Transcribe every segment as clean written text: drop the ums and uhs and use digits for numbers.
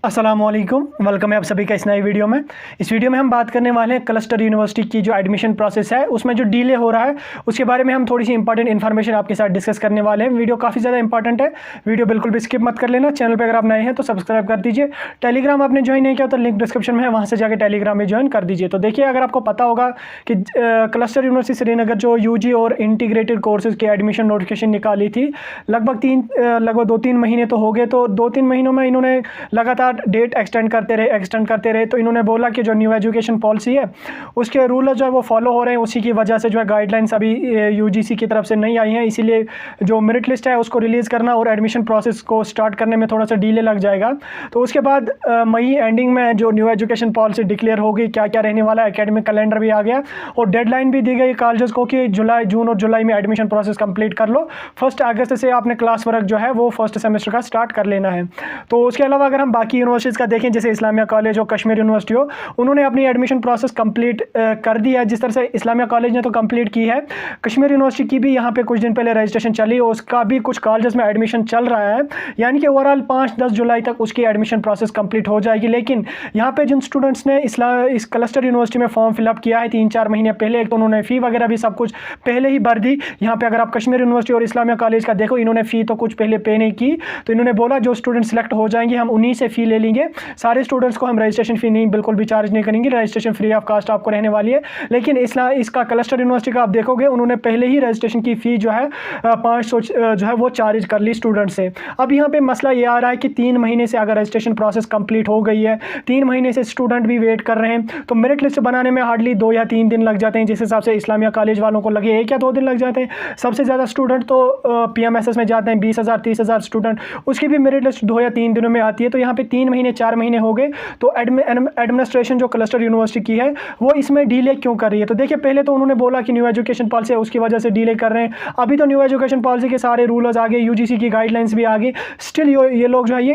अस्सलामुअलैकुम, वेलकम है आप सभी का इस नई वीडियो में। इस वीडियो में हम बात करने वाले हैं क्लस्टर यूनिवर्सिटी की जो एडमिशन प्रोसेस है उसमें जो डिले हो रहा है उसके बारे में हम थोड़ी सी इंपॉर्टेंट इन्फॉर्मेशन आपके साथ डिस्कस करने वाले हैं। वीडियो काफ़ी ज़्यादा इंपॉर्टेंट है, वीडियो बिल्कुल भी स्किप मत कर लेना। चैनल पर अगर आप नए हैं तो सब्सक्राइब कर दीजिए। टेलीग्राम आपने ज्वाइन नहीं किया तो लिंक डिस्क्रिप्शन में है, वहाँ से जाकर टेलीग्राम में ज्वाइन कर दीजिए। तो देखिए, अगर आपको पता होगा कि क्लस्टर यूनिवर्सिटी श्रीनगर जो यूजी और इंटीग्रेटेड कोर्सेज की एडमिशन नोटिफिकेशन निकाली थी, लगभग 2-3 महीने तो हो गए। तो 2-3 महीनों में इन्होंने लगातार डेट एक्सटेंड करते रहे। तो इन्होंने बोला कि जो न्यू एजुकेशन पॉलिसी है उसके रूल जो है वो फॉलो हो रहे हैं। उसी की वजह से जो है गाइडलाइंस अभी यूजीसी की तरफ से नहीं आई हैं, इसीलिए जो मेरिट लिस्ट है उसको रिलीज़ करना और एडमिशन प्रोसेस को स्टार्ट करने में थोड़ा सा डिले लग जाएगा। तो उसके बाद मई एंडिंग में जो न्यू एजुकेशन पॉलिसी डिक्लेयर होगी, क्या क्या रहने वाला है, एकेडमिक कैलेंडर भी आ गया और डेडलाइन भी दी गई कॉलेजेस को कि जून और जुलाई में एडमिशन प्रोसेस कंप्लीट कर लो। 1 अगस्त से आपने क्लास वर्क जो है वो फर्स्ट सेमेस्टर का स्टार्ट कर लेना है। तो उसके अलावा अगर हम बाकी यूनिवर्सिटीज़ का देखें, जैसे इस्लामिया कॉलेज हो, कश्मीर यूनिवर्सिटी हो, उन्होंने अपनी एडमिशन प्रोसेस कंप्लीट कर दिया है। जिस तरह से इस्लामिया कॉलेज ने तो कंप्लीट की है, कश्मीर यूनिवर्सिटी की भी यहाँ पे कुछ दिन पहले रजिस्ट्रेशन चली और उसका भी कुछ कॉलेजेस में एडमिशन चल रहा है। यानी कि ओवरऑल 5-10 जुलाई तक उसकी एडमिशन प्रोसेस कंप्लीट हो जाएगी। लेकिन यहाँ पे जिन स्टूडेंट्स ने इस क्लस्टर यूनिवर्सिटी में फॉर्म फिलअप किया है 3-4 महीने पहले, एक तो उन्होंने फ़ी वगैरह भी सब कुछ पहले ही भर दी। यहाँ पे अगर आप कश्मीर यूनिवर्सिटी और इस्लामिया कॉलेज का देखो, इन्होंने फ़ी तो कुछ पहले पे नहीं की। तो इन्होंने बोला जो स्टूडेंट सेलेक्ट हो जाएंगे हम उन्हीं से फ़ी ले लेंगे, सारे स्टूडेंट्स को हम रजिस्ट्रेशन फ़ी नहीं बिल्कुल भी चार्ज नहीं करेंगे, रजिस्ट्रेशन फ्री ऑफ कास्ट आपको रहने वाली है। लेकिन इसका क्लस्टर यूनिवर्सिटी का आप देखोगे, उन्होंने पहले ही रजिस्ट्रेशन की फ़ी जो है 500 जो है वो चार्ज कर ली स्टूडेंट से। अब यहाँ पे मसला ये आ रहा है कि 3 महीने से अगर रजिस्ट्रेशन प्रोसेस कंप्लीट हो गई है, 3 महीने से स्टूडेंट भी वेट कर रहे हैं, तो मेरिट लिस्ट बनाने में हार्डली 2 या 3 दिन लग जाते हैं। जिस हिसाब से इस्लामिया कॉलेज वालों को लगे 1 या 2 दिन लग जाते हैं। सबसे ज़्यादा स्टूडेंट तो PMSS में जाते हैं, 20,000-30,000 स्टूडेंट, उसकी भी मेरिट लिस्ट 2 या 3 दिनों में आती है। तो यहाँ पे 3 महीने 4 महीने हो गए। तो एडमिनिस्ट्रेशन जो क्लस्टर यूनिवर्सिटी की है वो इसमें डिले क्यों कर रही है? तो देखिए, पहले तो उन्होंने बोला कि न्यू एजुकेशन पॉलिसी है उसकी वजह से डिले कर रहे हैं। अभी तो न्यू एजुकेशन पॉलिसी के सारे रूल्स आ गए, यूजीसी की गाइडलाइंस भी आ गई, स्टिल ये लोग जो है ये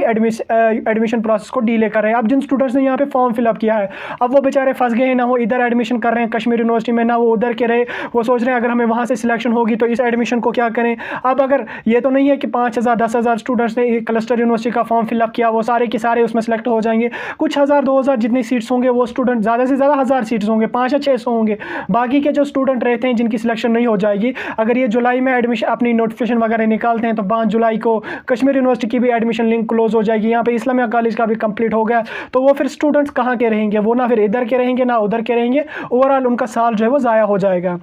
एडमिशन प्रोसेस को डिले कर रहे हैं। अब जिन स्टूडेंट्स ने यहाँ पे फॉर्म फिलअप किया है, अब वो बेचारे फंस गए हैं, ना वो इधर एडमिशन कर रहे हैं कश्मीर यूनिवर्सिटी में, ना वो उधर के रहे। वो सोच रहे हैं अगर हमें वहाँ से सिलेक्शन होगी तो इस एडमिशन को क्या करें। अब अगर ये तो नहीं है कि 5,000-10,000 स्टूडेंट्स ने क्लस्टर यूनिवर्सिटी का फॉर्म फिलअप किया वो सारे के सारे उसमें सेलेक्ट हो जाएंगे। कुछ 1,000-2,000 जितनी सीट्स होंगे वो स्टूडेंट, ज़्यादा से ज़्यादा 1,000 सीट्स होंगे, 5 या 600 होंगे। बाकी के जो स्टूडेंट रहते हैं जिनकी सिलेक्शन नहीं हो जाएगी, अगर ये जुलाई में एडमिशन अपनी नोटिफिकेशन वगैरह निकालते हैं तो 5 जुलाई को कश्मीर यूनिवर्सिटी की भी एडमिशन लिंक क्लोज हो जाएगी। यहाँ पे इस्लामिया कॉलेज का भी कंप्लीट हो गया। तो वो फिर स्टूडेंट्स कहाँ के रहेंगे? वो ना फिर इधर के रहेंगे ना उधर के रहेंगे, ओवरऑल उनका साल जो है वो ज़ाया हो जाएगा।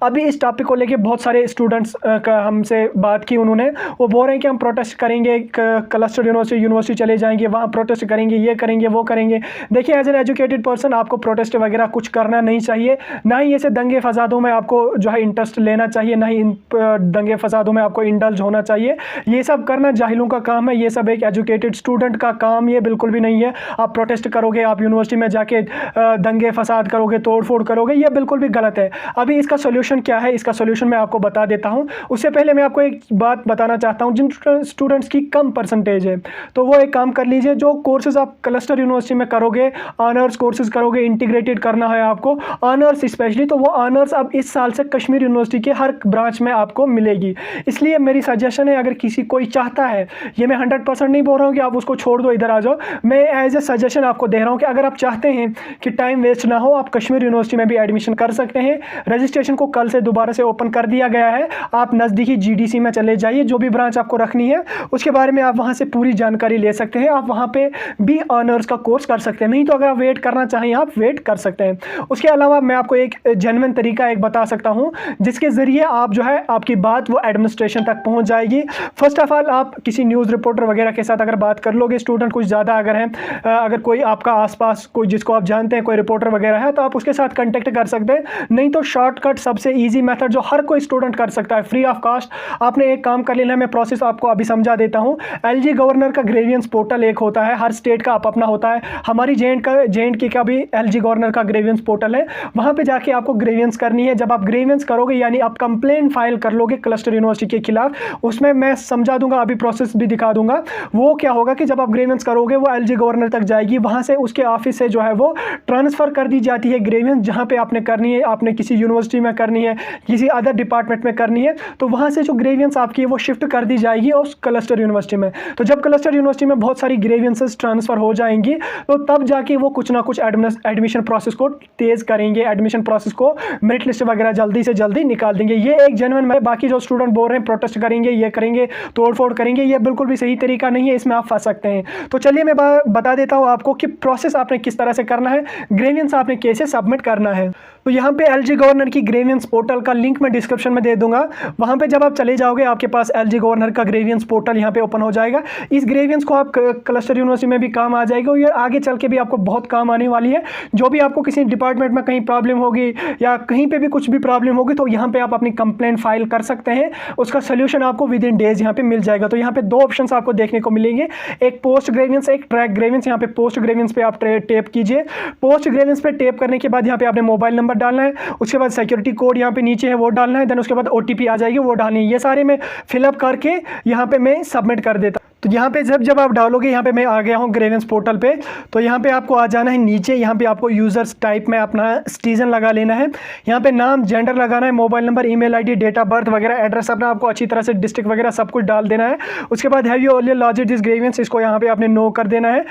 अभी इस टॉपिक को लेके बहुत सारे स्टूडेंट्स का हमसे बात की, उन्होंने वो बोल रहे हैं कि हम प्रोटेस्ट करेंगे, क्लस्टर यूनिवर्सिटी चले जाएंगे, वहाँ प्रोटेस्ट करेंगे, ये करेंगे वो करेंगे। देखिए, एज एन एजुकेटेड पर्सन आपको प्रोटेस्ट वगैरह कुछ करना नहीं चाहिए, ना ही ऐसे दंगे फसादों में आपको जो है इंटरेस्ट लेना चाहिए, ना ही इन दंगे फसादों में आपको इंडल्ज होना चाहिए। ये सब करना जाहिलों का काम है, ये सब एक एजुकेटेड स्टूडेंट का काम ये बिल्कुल भी नहीं है। आप प्रोटेस्ट करोगे, आप यूनिवर्सिटी में जाके दंगे फसाद करोगे, तोड़ फोड़ करोगे, ये बिल्कुल भी गलत है। अभी इसका सोल्यूशन क्या है, इसका सोल्यूशन मैं आपको बता देता हूं। उससे पहले मैं आपको एक बात बताना चाहता हूं, जिन स्टूडेंट्स की कम परसेंटेज है तो वो एक काम कर लीजिए, जो कोर्सेज आप क्लस्टर यूनिवर्सिटी में करोगे, ऑनर्स कोर्सेज करोगे, इंटीग्रेटेड करना है आपको, ऑनर्स स्पेशली, तो वो ऑनर्स अब इस साल से कश्मीर यूनिवर्सिटी के हर ब्रांच में आपको मिलेगी। इसलिए मेरी सजेशन है, अगर किसी कोई चाहता है, ये मैं 100% नहीं बोल रहा हूँ कि आप उसको छोड़ दो इधर आ जाओ, मैं एज ए सजेशन आपको दे रहा हूँ कि अगर आप चाहते हैं कि टाइम वेस्ट ना हो, आप कश्मीर यूनिवर्सिटी में भी एडमिशन कर सकते हैं। रजिस्ट्रेशन को कल से दोबारा से ओपन कर दिया गया है। आप नज़दीकी GDC में चले जाइए, जो भी ब्रांच आपको रखनी है उसके बारे में आप वहां से पूरी जानकारी ले सकते हैं। आप वहां पे भी ऑनर्स का कोर्स कर सकते हैं, नहीं तो अगर आप वेट करना चाहें आप वेट कर सकते हैं। उसके अलावा मैं आपको एक जेन्युइन तरीका एक बता सकता हूं, जिसके ज़रिए आप जो है आपकी बात वो एडमिनिस्ट्रेशन तक पहुँच जाएगी। फर्स्ट ऑफ ऑल, आप किसी न्यूज़ रिपोर्टर वगैरह के साथ अगर बात कर लोगे, स्टूडेंट कुछ ज़्यादा अगर हैं, अगर कोई आपका आसपास कोई जिसको आप जानते हैं कोई रिपोर्टर वगैरह है, तो आप उसके साथ कंटेक्ट कर सकते हैं। नहीं तो शॉर्टकट सबसे ईजी मेथड जो हर कोई स्टूडेंट कर सकता है, फ्री ऑफ कास्ट, आपने एक काम कर लेना है। मैं प्रोसेस आपको अभी समझा देता हूं। LG गवर्नर का ग्रेवियंस पोर्टल एक होता है, हर स्टेट का अपना होता है। हमारी JNK का भी LG गवर्नर का ग्रेवियंस पोर्टल है, वहां पे जाके आपको ग्रेवियंस करनी है। जब आप ग्रेवियंस करोगे, यानी आप कंप्लेंट फाइल कर लोगे क्लस्टर यूनिवर्सिटी के खिलाफ, उसमें मैं समझा दूंगा, अभी प्रोसेस भी दिखा दूंगा। वो क्या होगा कि जब आप ग्रेवियंस करोगे वो LG गवर्नर तक जाएगी, वहां से उसके ऑफिस से जो है वो ट्रांसफर कर दी जाती है ग्रेवियंस, जहां पे आपने करनी है। आपने किसी यूनिवर्सिटी में करनी है, किसी अदर डिपार्टमेंट में करनी है, तो वहाँ से जो ग्रेवियंस आपकी है वो शिफ्ट कर दी जाएगी उस क्लस्टर यूनिवर्सिटी में। तो जब क्लस्टर यूनिवर्सिटी में बहुत सारी ग्रेवियंसेस ट्रांसफ़र हो जाएंगी तो तब जाके वो कुछ ना कुछ एडमिशन प्रोसेस को तेज़ करेंगे, एडमिशन प्रोसेस को मेरिट लिस्ट वगैरह जल्दी से जल्दी निकाल देंगे। ये एक जेन्युइन है। बाकी जो स्टूडेंट बोल रहे हैं प्रोटेस्ट करेंगे, ये करेंगे, तोड़फोड़ करेंगे, ये बिल्कुल भी सही तरीका नहीं है, इसमें आप फंस सकते हैं। तो चलिए मैं बता देता हूँ आपको कि प्रोसेस आपने किस तरह से करना है, ग्रेवियंस आपने कैसे सबमिट करना है। तो यहाँ पे एलजी गवर्नर की ग्रेवियंस पोर्टल का लिंक मैं डिस्क्रिप्शन में दे दूंगा। वहाँ पे जब आप चले जाओगे आपके पास एलजी गवर्नर का ग्रेवियंस पोर्टल यहाँ पे ओपन हो जाएगा। इस ग्रेवियंस को आप क्लस्टर यूनिवर्सिटी में भी काम आ जाएगा और ये आगे चल के भी आपको बहुत काम आने वाली है। जो भी आपको किसी डिपार्टमेंट में कहीं प्रॉब्लम होगी या कहीं पर भी कुछ भी प्रॉब्लम होगी तो यहाँ पर आप अपनी कंप्लेंट फाइल कर सकते हैं, उसका सोल्यूशन आपको विद इन डेज यहाँ पे मिल जाएगा। तो यहाँ पे दो ऑप्शन आपको देखने को मिलेंगे, एक पोस्ट ग्रेवियंस, एक ट्रैक ग्रेवियंस। यहाँ पे पोस्ट ग्रेवियंस पे आप टैप कीजिए। पोस्ट ग्रेवियंस पे टैप करने के बाद यहाँ पे आपने मोबाइल नंबर डालना है, उसके बाद सिक्योरिटी कोड यहाँ पे नीचे है वो डालना है, देन उसके बाद ओटीपी आ जाएगी वो डालनी है। ये सारे मैं फिलअप करके यहाँ पे मैं सबमिट कर देता। तो यहाँ पे जब आप डालोगे, यहाँ पे मैं आ गया हूँ ग्रेवियंस पोर्टल पे, तो यहाँ पे आपको आ जाना है नीचे। यहाँ पे आपको यूजर्स टाइप में अपना सिटीजन लगा लेना है, यहाँ पे नाम जेंडर लगाना है, mobile number, email ID, date of birth वगैरह, एड्रेस अपना आपको अच्छी तरह से डिस्ट्रिक्ट वगैरह सब कुछ डाल देना है। उसके बाद have you already lodged this grievance, इसको यहाँ पे आपने नो कर देना है।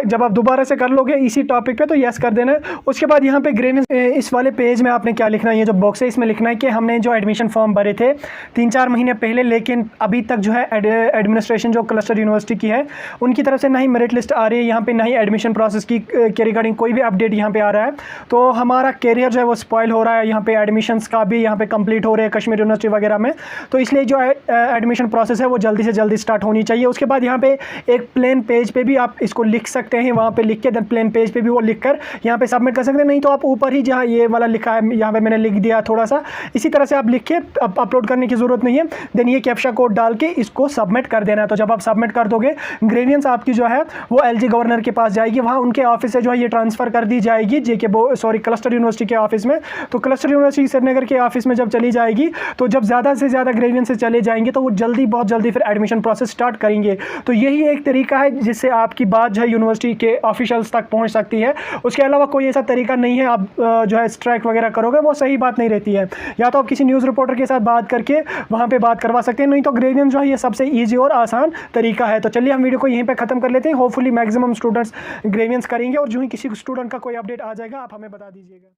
जब आप दोबारा से कर लोगे इसी टॉपिक पे तो यस कर देना है। उसके बाद यहाँ पे ग्रेवियंस इस वाले पेज में आपने क्या लिखना है, ये जो बॉक्स है इसमें लिखना है कि हमने जो एडमिशन फॉर्म भरे थे 3-4 महीने पहले, लेकिन अभी तक जो है एडमिनिस्ट्रेशन जो क्लस्टर यूनिवर्सिटी की है उनकी तरफ से ना ही मेरिट लिस्ट आ रही है यहाँ पे, ना ही एडमिशन प्रोसेस की के रिगार्डिंग कोई भी अपडेट यहाँ पे आ रहा है। तो हमारा कैरियर जो है वो स्पॉइल हो रहा है, यहाँ पे एडमिशन्स का भी यहाँ पे कंप्लीट हो रहे हैं कश्मीर यूनिवर्सिटी वगैरह में। तो इसलिए जो एडमिशन प्रोसेस है वो जल्दी से जल्दी स्टार्ट होनी चाहिए। उसके बाद यहाँ पे एक प्लेन पेज पे भी आप इसको लिख सकते हैं, वहाँ पे लिख के देन प्लेन पेज पे भी वो लिख कर यहाँ पे सबमिट कर सकते हैं। नहीं तो आप ऊपर ही जहाँ ये वाला लिखा है यहाँ पे मैंने लिख दिया थोड़ा सा, इसी तरह से आप लिख के अपलोड करने की ज़रूरत नहीं है। देन ये कैप्चा कोड डाल के इसको सबमिट कर देना है। तो जब आप सबमिट कर दोगे ग्रेवियंस आपकी जो है वो एलजी गवर्नर के पास जाएगी, वहाँ उनके ऑफिस से जो है ये ट्रांसफ़र कर दी जाएगी क्लस्टर यूनिवर्सिटी के ऑफिस में। तो क्लस्टर यूनिवर्सिटी श्रीनगर के ऑफिस में जब चली जाएगी तो जब ज़्यादा से ज़्यादा ग्रेवियंस चले जाएंगे तो वो बहुत जल्दी फिर एडमिशन प्रोसेस स्टार्ट करेंगे। तो यही एक तरीका है जिससे आपकी बात जो है यूनिवर्सिटी के ऑफिशियल्स तक पहुँच सकती है। उसके अलावा कोई ऐसा तरीका नहीं है। आप जो है स्ट्राइक वगैरह करोगे वो सही बात नहीं रहती है। या तो आप किसी न्यूज़ रिपोर्टर के साथ बात करके वहाँ पे बात करवा सकते हैं, नहीं तो ग्रेवियंस जो है ये सबसे ईजी और आसान तरीका है। तो चलिए हम वीडियो को यहीं पे खत्म कर लेते हैं। होपफुली मैक्सिमम स्टूडेंट्स ग्रेवियंस करेंगे और जो ही किसी स्टूडेंट का कोई अपडेट आ जाएगा आप हमें बता दीजिएगा।